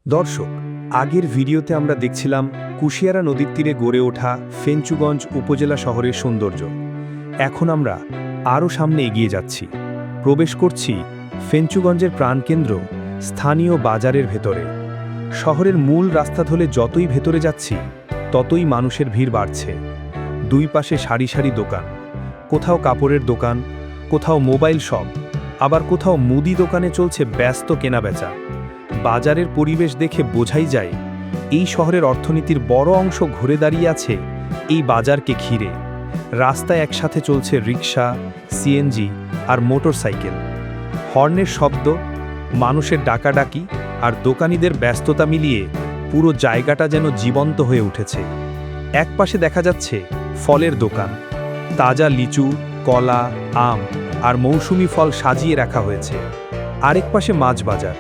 দর্শক, আগের ভিডিওতে আমরা দেখছিলাম কুশিয়ারা নদীর তীরে গড়ে ওঠা ফেঞ্চুগঞ্জ উপজেলা শহরের সৌন্দর্য। এখন আমরা আরও সামনে এগিয়ে যাচ্ছি, প্রবেশ করছি ফেঞ্চুগঞ্জের প্রাণকেন্দ্র স্থানীয় বাজারের ভেতরে। শহরের মূল রাস্তা ধরে যতই ভেতরে যাচ্ছি ততই মানুষের ভিড় বাড়ছে। দুই পাশে সারি সারি দোকান, কোথাও কাপড়ের দোকান, কোথাও মোবাইল শপ, আবার কোথাও মুদি দোকানে চলছে ব্যস্ত কেনাবেচা। বাজারের পরিবেশ দেখে বোঝাই যায় এই শহরের অর্থনীতির বড় অংশ ঘুরে দাঁড়িয়ে আছে এই বাজারকে ঘিরে। রাস্তায় একসাথে চলছে রিক্সা, সিএনজি আর মোটরসাইকেল। হর্নের শব্দ, মানুষের ডাকাডাকি আর দোকানিদের ব্যস্ততা মিলিয়ে পুরো জায়গাটা যেন জীবন্ত হয়ে উঠেছে। একপাশে দেখা যাচ্ছে ফলের দোকান, তাজা লিচু, কলা, আম আর মৌসুমি ফল সাজিয়ে রাখা হয়েছে। আরেক পাশে মাছ বাজার।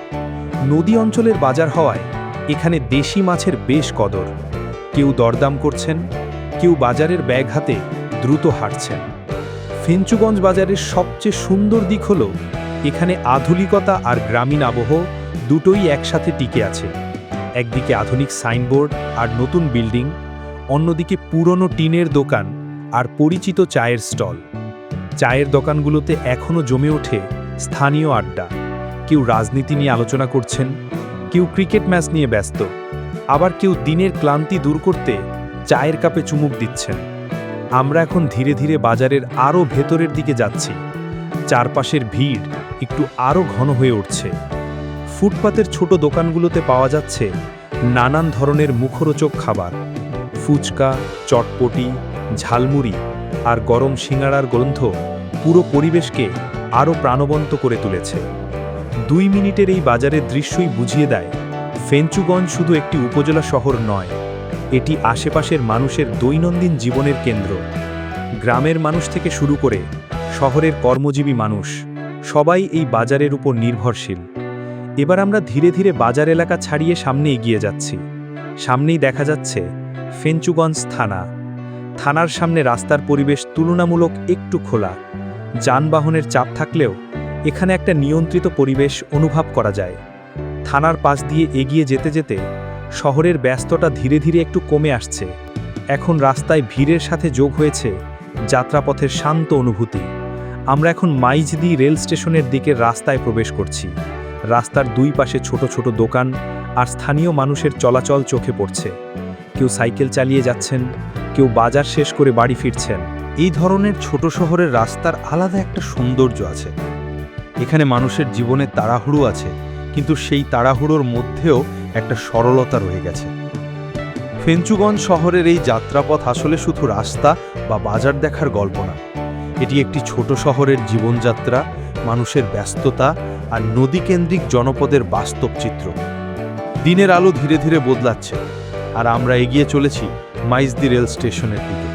নদী অঞ্চলের বাজার হওয়ায় এখানে দেশি মাছের বেশ কদর। কেউ দরদাম করছেন, কেউ বাজারের ব্যাগ হাতে দ্রুত হাঁটছেন। ফেঞ্চুগঞ্জ বাজারের সবচেয়ে সুন্দর দিক হল এখানে আধুনিকতা আর গ্রামীণ আবহ দুটোই একসাথে টিকে আছে। একদিকে আধুনিক সাইনবোর্ড আর নতুন বিল্ডিং, অন্যদিকে পুরনো টিনের দোকান আর পরিচিত চায়ের স্টল। চায়ের দোকানগুলোতে এখনও জমে ওঠে স্থানীয় আড্ডা। কেউ রাজনীতি নিয়ে আলোচনা করছেন, কেউ ক্রিকেট ম্যাচ নিয়ে ব্যস্ত, আবার কেউ দিনের ক্লান্তি দূর করতে চায়ের কাপে চুমুক দিচ্ছেন। আমরা এখন ধীরে ধীরে বাজারের আরও ভেতরের দিকে যাচ্ছি। চারপাশের ভিড় একটু আরও ঘন হয়ে উঠছে। ফুটপাতের ছোট দোকানগুলোতে পাওয়া যাচ্ছে নানান ধরনের মুখরোচক খাবার, ফুচকা, চটপটি, ঝালমুড়ি আর গরম সিঙাড়ার গন্ধ পুরো পরিবেশকে আরও প্রাণবন্ত করে তুলেছে। 2 মিনিটের এই বাজারের দৃশ্যই বুঝিয়ে দেয় ফেঞ্চুগঞ্জ শুধু একটি উপজেলা শহর নয়, এটি আশেপাশের মানুষের দৈনন্দিন জীবনের কেন্দ্র। গ্রামের মানুষ থেকে শুরু করে শহরের কর্মজীবী মানুষ সবাই এই বাজারের উপর নির্ভরশীল। এবার আমরা ধীরে ধীরে বাজার এলাকা ছাড়িয়ে সামনে এগিয়ে যাচ্ছি। সামনেই দেখা যাচ্ছে ফেঞ্চুগঞ্জ থানা। থানার সামনে রাস্তার পরিবেশ তুলনামূলক একটু খোলা। যানবাহনের চাপ থাকলেও এখানে একটা নিয়ন্ত্রিত পরিবেশ অনুভব করা যায়। থানার পাশ দিয়ে এগিয়ে যেতে যেতে শহরের ব্যস্ততা ধীরে ধীরে একটু কমে আসছে। এখন রাস্তায় ভিড়ের সাথে যোগ হয়েছে যাত্রাপথের শান্ত অনুভূতি। আমরা এখন মাইজদি রেল স্টেশনের দিকের রাস্তায় প্রবেশ করছি। রাস্তার দুই পাশে ছোট ছোট দোকান আর স্থানীয় মানুষের চলাচল চোখে পড়ছে। কেউ সাইকেল চালিয়ে যাচ্ছেন, কেউ বাজার শেষ করে বাড়ি ফিরছেন। এই ধরনের ছোট শহরের রাস্তার আলাদা একটা সৌন্দর্য আছে। এখানে মানুষের জীবনে তাড়াহুড়ো আছে, কিন্তু সেই তাড়াহুড়োর মধ্যেও একটা সরলতা রয়ে গেছে। ফেঞ্চুগঞ্জ শহরের এই যাত্রাপথ আসলে শুধু রাস্তা বা বাজার দেখার গল্প না, এটি একটি ছোট শহরের জীবনযাত্রা, মানুষের ব্যস্ততা আর নদীকেন্দ্রিক জনপদের বাস্তব চিত্র। দিনের আলো ধীরে ধীরে বদলাচ্ছে, আর আমরা এগিয়ে চলেছি মাইজদি রেল স্টেশনের দিকে।